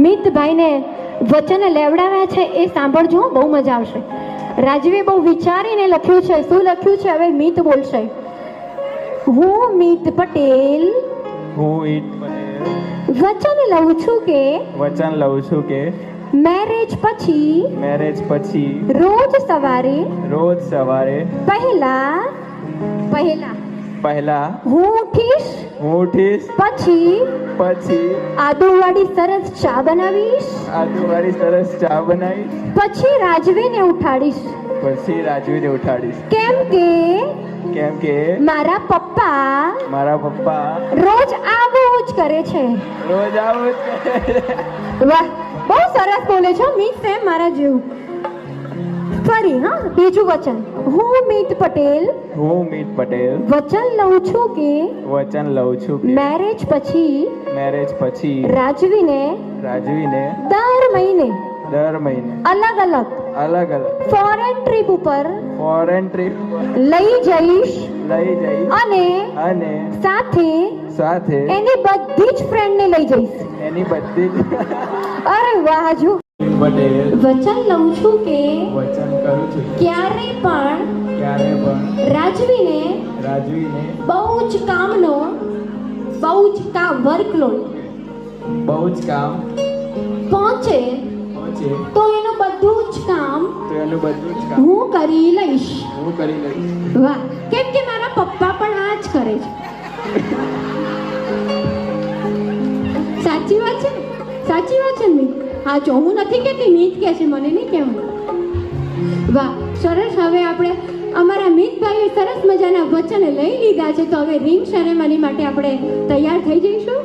મિતભાઈને વચન લેવડાવ્યા છે એ સાંભળજો, બહુ મજા આવશે. રાજવીએ બહુ વિચારીને લખ્યું છે. શું લખ્યું છે હવે મિત બોલશે. હું મિત પટેલ વચન લઉં છું કે મેરેજ પછી રોજ સવારે પહેલા હું ઉઠીશ પછી આદુવાળી સરસ ચા બનાવીશ પછી રાજવીને ઉઠાડીશ કેમ કે મારા પપ્પા રોજ આવું જ કરે છે. વાહ, બહુ સરસ બોલે છો મિત સેમ મારા જેવું. ફરી બીજું વચન. હું મિત પટેલ વચન લઉં છું કે મેરેજ પછી રાજવીને દર મહિને અલગ ફોરેન ટ્રીપ ઉપર લઈ જઈશ અને સાથે એની બધી જ ફ્રેન્ડ ને લઈ જઈશ. અરે વાહ, જો વચન લઉં છું કે ક્યારે પણ રાજવીને બહુ જ વર્કલોડ પહોંચે તો એનું બધું જ કામ હું કરી લઈશ. વાહ, કેમ કે મારા પપ્પા પણ આ જ કરે છે. સાચી વાત છે મિત. હા, જો હું નથી કહેતી, મિત કહે છે, મને નહીં કહેવું. વાહ, સરસ. હવે આપણે અમારા મિતભાઈએ સરસ મજાના વચન લઈ લીધા છે, તો હવે રિંગ સેરેમની માટે આપણે તૈયાર થઈ જઈશું.